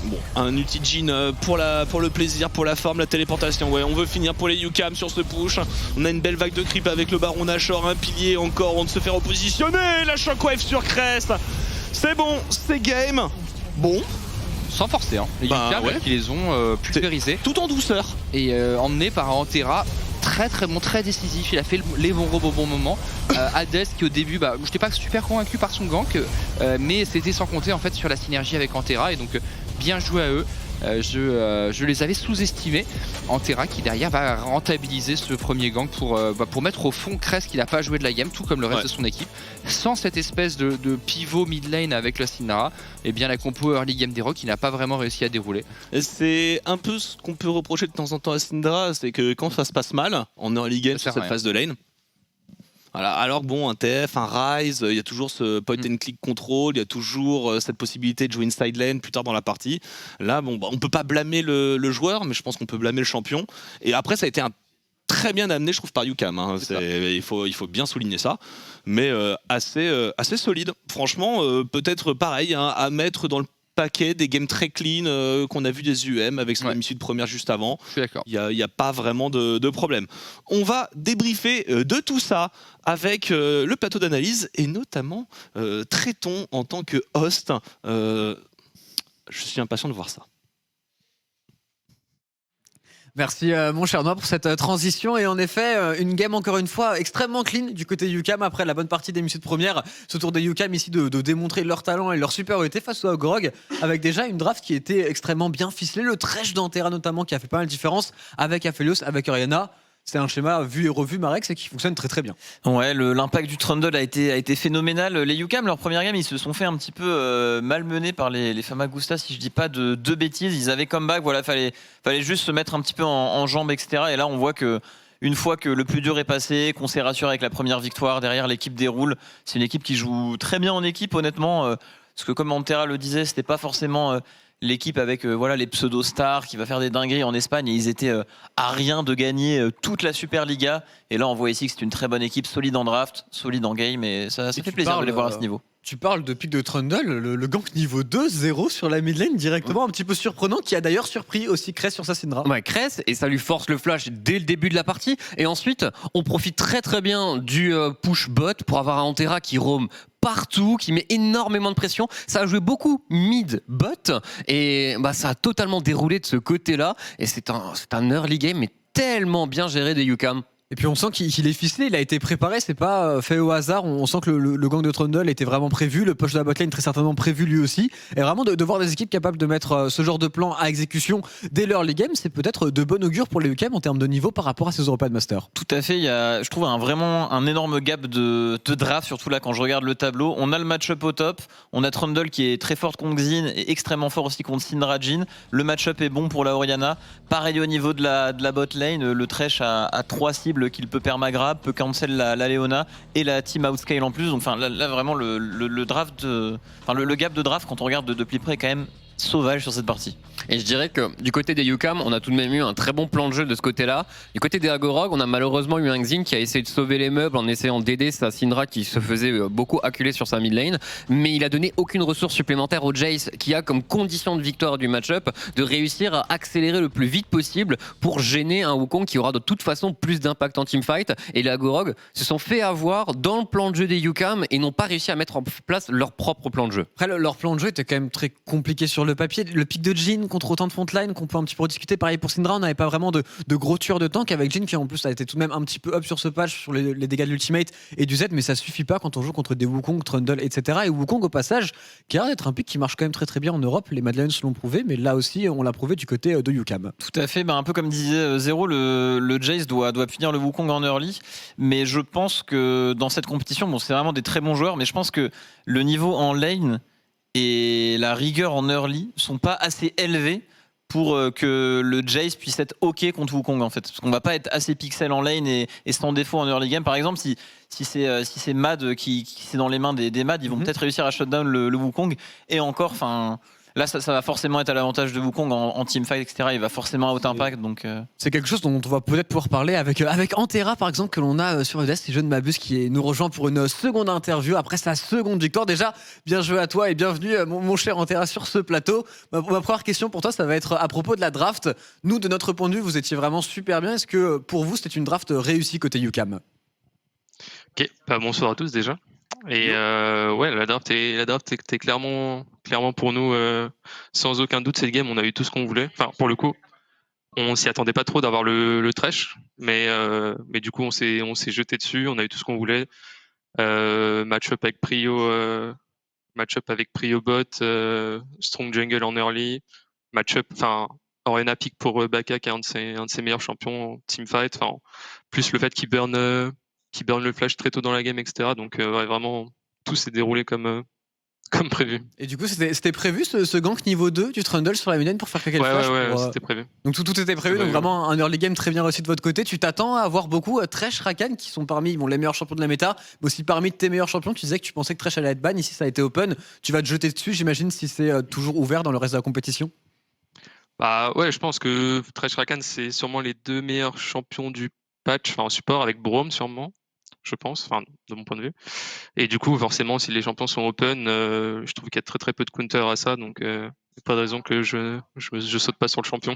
Bon, un Uti-Jin pour le plaisir, pour la forme, la téléportation. Ouais, on veut finir pour les UCAM sur ce push. On a une belle vague de creep avec le Baron Nashor, un pilier encore, on se fait repositionner. La shockwave sur Crest. C'est bon, c'est game. Bon. Sans forcer, hein. Les UCAM qui les ont pulvérisés. Tout en douceur. Et emmené par Antera. Très très bon, très décisif, il a fait les bons robes au bon moment. Hades qui au début, je n'étais pas super convaincu par son gank, mais c'était sans compter en fait sur la synergie avec Antera et donc bien joué à eux. Je les avais sous-estimés. Antera qui derrière va rentabiliser ce premier gank pour mettre au fond Krez qui n'a pas joué de la game, tout comme le reste de son équipe. Sans cette espèce de pivot mid lane avec la Syndra, et bien la compo early game des Rogues qui n'a pas vraiment réussi à dérouler. C'est un peu ce qu'on peut reprocher de temps en temps à Syndra, c'est que quand ça se passe mal en early game sur cette phase de lane, voilà, alors que bon, un TF, un Rise, il y a toujours ce point and click control, il y a toujours cette possibilité de jouer une side lane plus tard dans la partie. Là, bon, on peut pas blâmer le joueur, mais je pense qu'on peut blâmer le champion. Et après, ça a été très bien amené, je trouve, par UCAM. Hein. Il faut bien souligner ça, mais assez solide. Franchement, peut-être pareil, hein, à mettre dans le paquet des games très clean qu'on a vu des UM avec son issue de première juste avant. Je suis d'accord. Il n'y a pas vraiment de problème. On va débriefer de tout ça avec le plateau d'analyse et notamment Tréton en tant que host. Je suis impatient de voir ça. Merci mon cher Noah pour cette transition et en effet une game encore une fois extrêmement clean du côté UCAM après la bonne partie des missions de première. Ce tour des UCAM ici de démontrer leur talent et leur supériorité face au Grog avec déjà une draft qui était extrêmement bien ficelée. Le Thresh d'Antera notamment qui a fait pas mal de différence avec Aphelios, avec Orianna. C'est un schéma vu et revu, Marek, et qui fonctionne très très bien. Ouais, l'impact du Trundle a été phénoménal. Les UCAM, leur première game, ils se sont fait un petit peu malmener par les Famagusta, si je dis pas de bêtises. Ils avaient comeback, voilà, fallait juste se mettre un petit peu en jambes, etc. Et là, on voit que une fois que le plus dur est passé, qu'on s'est rassuré avec la première victoire, derrière l'équipe déroule. C'est une équipe qui joue très bien en équipe, honnêtement. Parce que comme Antera le disait, c'était pas forcément l'équipe avec voilà, les pseudo-stars qui va faire des dingueries en Espagne et ils étaient à rien de gagner toute la Superliga. Et là, on voit ici que c'est une très bonne équipe, solide en draft, solide en game et ça fait plaisir de les voir à ce niveau. Tu parles de pick de Trundle, le gank niveau 2, 0 sur la mid lane directement, un petit peu surprenant, qui a d'ailleurs surpris aussi Kress sur sa Syndra. Ouais, Kress, et ça lui force le flash dès le début de la partie. Et ensuite, on profite très très bien du push bot pour avoir un Antera qui roam partout, qui met énormément de pression. Ça a joué beaucoup mid-bot, et bah, ça a totalement déroulé de ce côté-là. Et c'est un early game, mais tellement bien géré des UCAM. Et puis on sent qu'il est ficelé, il a été préparé, c'est pas fait au hasard. On sent que le gang de Trundle était vraiment prévu, le push de la botlane très certainement prévu lui aussi. Et vraiment de voir des équipes capables de mettre ce genre de plan à exécution dès l'early game, c'est peut-être de bon augure pour les UCAM en termes de niveau par rapport à ces European Masters. Tout à fait, il y a, je trouve vraiment un énorme gap de draft, surtout là quand je regarde le tableau. On a le match-up au top, on a Trundle qui est très forte contre Xin et extrêmement fort aussi contre Syndra Jhin. Le match-up est bon pour la Orianna. Pareil au niveau de la botlane, le Thresh a 3 cibles qu'il peut permagrab, peut cancel la Leona et la team outscale en plus. Donc là vraiment le draft, le gap de draft quand on regarde de plus près est quand même sauvage sur cette partie. Et je dirais que du côté des UCAM, on a tout de même eu un très bon plan de jeu de ce côté-là. Du côté des Agorog, on a malheureusement eu un Xin qui a essayé de sauver les meubles en essayant d'aider sa Syndra qui se faisait beaucoup acculer sur sa mid lane, mais il a donné aucune ressource supplémentaire au Jace qui a comme condition de victoire du match-up de réussir à accélérer le plus vite possible pour gêner un Wukong qui aura de toute façon plus d'impact en teamfight. Et les Agorog se sont fait avoir dans le plan de jeu des UCAM et n'ont pas réussi à mettre en place leur propre plan de jeu. Après, leur plan de jeu était quand même très compliqué sur le papier. Le pick de Jhin contre autant de frontline qu'on peut un petit peu rediscuter. Pareil pour Syndra, on n'avait pas vraiment de gros tueurs de tank avec Jhin qui en plus a été tout de même un petit peu up sur ce patch sur les dégâts de l'ultimate et du Z, mais ça suffit pas quand on joue contre des Wukong, Trundle, etc. Et Wukong au passage, qui a l'air d'être un pick qui marche quand même très très bien en Europe. Les Mad Lions l'ont prouvé, mais là aussi on l'a prouvé du côté de UCAM. Tout à fait, un peu comme disait Zero, le Jace doit punir le Wukong en early, mais je pense que dans cette compétition, bon, c'est vraiment des très bons joueurs, mais je pense que le niveau en lane et la rigueur en early sont pas assez élevés pour que le Jace puisse être OK contre Wukong en fait. Parce qu'on va pas être assez pixel en lane et sans défaut en early game. Par exemple, si c'est Mad qui c'est dans les mains des Mad, ils vont peut-être réussir à shutdown le Wukong. Et encore, là, ça va forcément être à l'avantage de Wukong en teamfight, etc. Il va forcément out impact. Donc, c'est quelque chose dont on va peut-être pouvoir parler avec Antera, par exemple, que l'on a sur EDS, si je ne m'abuse, qui nous rejoint pour une seconde interview après sa seconde victoire. Déjà, bien joué à toi et bienvenue, mon cher Antera, sur ce plateau. Ma première question pour toi, ça va être à propos de la draft. Nous, de notre point de vue, vous étiez vraiment super bien. Est-ce que pour vous, c'était une draft réussie côté UCAM ? Ok, bonsoir à tous déjà. Et ouais, la draft était clairement pour nous sans aucun doute cette game. On a eu tout ce qu'on voulait. Enfin, pour le coup, on s'y attendait pas trop d'avoir le Thresh, mais du coup on s'est jeté dessus. On a eu tout ce qu'on voulait. Match-up avec Prio bot, strong jungle en early, Orianna pick pour Baka qui est un de ses meilleurs champions en teamfight. Plus le fait qu'il burn le flash très tôt dans la game, etc. Donc ouais, vraiment, tout s'est déroulé comme prévu. Et du coup, c'était prévu ce gank niveau 2 du Trundle sur la mid lane pour faire claquer le flash Ouais, c'était prévu. Donc tout était prévu, donc vraiment un early game très bien réussi de votre côté. Tu t'attends à avoir beaucoup Thresh, Rakan qui sont parmi les meilleurs champions de la méta, mais aussi parmi tes meilleurs champions. Tu disais que tu pensais que Thresh allait être ban, ici ça a été open. Tu vas te jeter dessus, j'imagine, si c'est toujours ouvert dans le reste de la compétition. Bah ouais, je pense que Thresh, Rakan, c'est sûrement les 2 meilleurs champions du patch, en support avec Braum sûrement. Je pense, de mon point de vue. Et du coup, forcément, si les champions sont open, je trouve qu'il y a très très peu de counter à ça, donc il n'y a pas de raison que je saute pas sur le champion.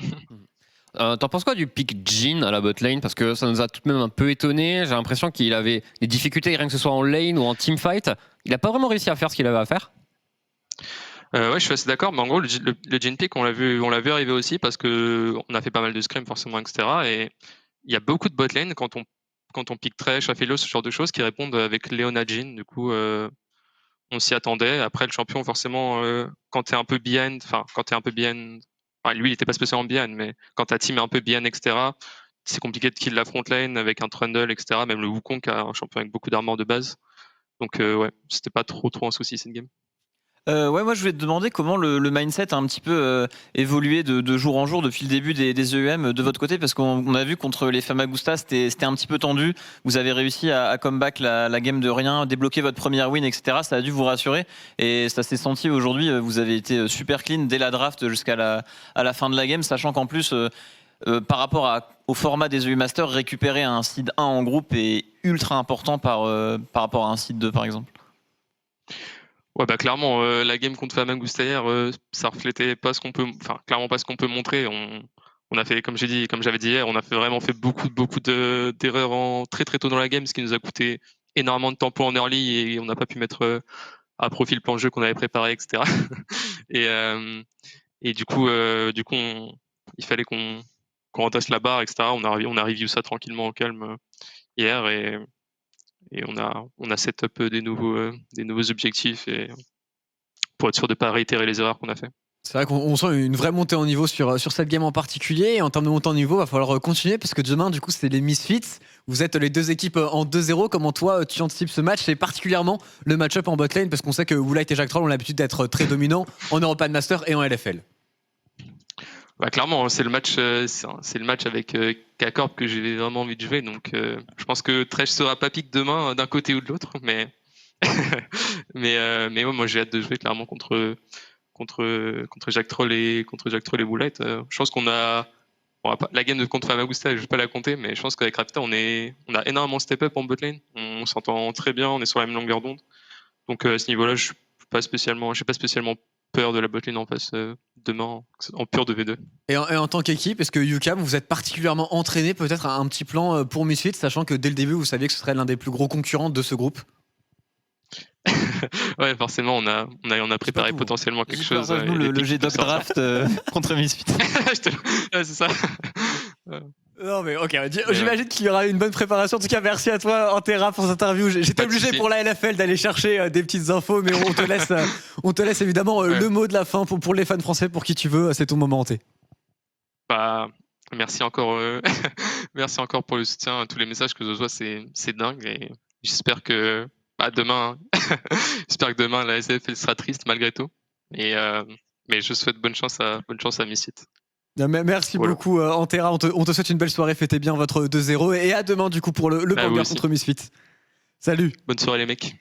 T'en penses quoi du pick Jhin à la bot lane? Parce que ça nous a tout de même un peu étonné. J'ai l'impression qu'il avait des difficultés, rien que ce soit en lane ou en teamfight. Il n'a pas vraiment réussi à faire ce qu'il avait à faire. Ouais, je suis assez d'accord, mais en gros, le Jhin pick, on l'a vu arriver aussi parce qu'on a fait pas mal de scrims forcément, etc. Et il y a beaucoup de bot lane quand on pique Thresh, Aphelio, ce genre de choses qui répondent avec Leona Jhin. Du coup, on s'y attendait. Après, le champion, forcément, quand t'es un peu behind, lui, il était pas spécialement behind, mais quand ta team est un peu behind, etc., c'est compliqué de kill la front lane avec un Trundle, etc. Même le Wukong qui a un champion avec beaucoup d'armor de base. Donc, ouais, c'était pas trop un souci cette game. Ouais, moi je voulais te demander comment le mindset a un petit peu évolué de jour en jour depuis le début des EUM de votre côté, parce qu'on a vu contre les Famagusta c'était un petit peu tendu. Vous avez réussi à comeback la game de rien, débloquer votre première win, etc. Ça a dû vous rassurer et ça s'est senti aujourd'hui. Vous avez été super clean dès la draft jusqu'à la fin de la game, sachant qu'en plus par rapport au format des EU Masters, récupérer un seed 1 en groupe est ultra important par rapport à un seed 2 par exemple. Ouais, bah clairement, la game contre Famagusta hier, ça reflétait pas ce qu'on peut, enfin clairement pas ce qu'on peut montrer. On a fait, comme j'avais dit hier, on a vraiment fait beaucoup d'erreurs très très tôt dans la game, ce qui nous a coûté énormément de tempo en early et on n'a pas pu mettre à profit le plan de jeu qu'on avait préparé, etc. et du coup, il fallait qu'on rentasse la barre, etc. On a review ça tranquillement au calme hier et on a set up des nouveaux objectifs et pour être sûr de ne pas réitérer les erreurs qu'on a fait. C'est vrai qu'on sent une vraie montée en niveau sur cette game en particulier. Et en termes de montée en niveau, il va falloir continuer parce que demain, du coup, c'est les Misfits. Vous êtes les deux équipes en 2-0. Comment toi, tu anticipes ce match et particulièrement le match-up en botlane parce qu'on sait que Woolite et Jack Troll ont l'habitude d'être très dominants en European Master et en LFL. Bah clairement, c'est le match avec K-Corp que j'ai vraiment envie de jouer. Donc, je pense que Thresh sera pas pique demain d'un côté ou de l'autre, mais ouais, moi j'ai hâte de jouer clairement contre Jack Troll et Woolite. Je pense qu'on a la game contre Famagusta, je vais pas la compter, mais je pense qu'avec Rapta, on a énormément step up en botlane. On s'entend très bien, on est sur la même longueur d'onde. Donc à ce niveau-là, je n'ai pas spécialement peur de la botlane en face demain en pure 2v2. Et en tant qu'équipe, est-ce que UCAM, vous êtes particulièrement entraîné peut-être à un petit plan pour Misfits, sachant que dès le début, vous saviez que ce serait l'un des plus gros concurrents de ce groupe? Ouais, forcément, on a préparé potentiellement quelque chose. Nous, le G-Doc draft contre Misfits. Ouais, c'est ça. Non mais ok, j'imagine qu'il y aura une bonne préparation. En tout cas, merci à toi Antera pour cette interview. J'étais obligé pour la LFL d'aller chercher des petites infos, mais on te laisse évidemment le mot de la fin pour les fans français, pour qui tu veux. C'est ton moment, Anté. Bah, merci encore pour le soutien, tous les messages que je reçois, c'est dingue et j'espère que demain, la SFL sera triste malgré tout. Mais je souhaite bonne chance à Misfits. Merci beaucoup Antera, on te souhaite une belle soirée, fêtez bien votre 2-0 et à demain du coup pour le banger contre Misfits. Salut. Bonne soirée les mecs.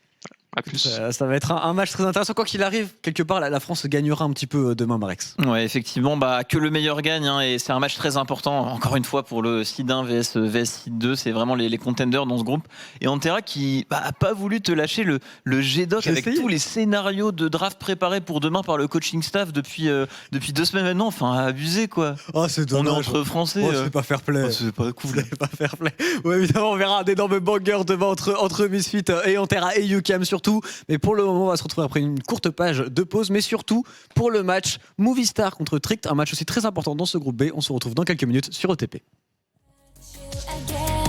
À plus. Ça va être un match très intéressant. Quoi qu'il arrive, quelque part, la France gagnera un petit peu demain, Marex. Ouais, effectivement, que le meilleur gagne. Et c'est un match très important, encore une fois, pour le Seed 1 vs Seed 2. C'est vraiment les contenders dans ce groupe. Et Antera qui a pas voulu te lâcher le G-Doc avec tous les scénarios de draft préparés pour demain par le coaching staff depuis 2 semaines maintenant. Enfin, abusé, quoi. Oh, c'est dommage. On est entre Français. C'est pas fair play. C'est pas cool. C'est pas fair play. Ouais, évidemment, on verra un énorme banger demain entre Misfits et Antera et UCAM surtout. Mais pour le moment, on va se retrouver après une courte page de pause. Mais surtout, pour le match Movistar contre Tricked, un match aussi très important dans ce groupe B. On se retrouve dans quelques minutes sur OTP.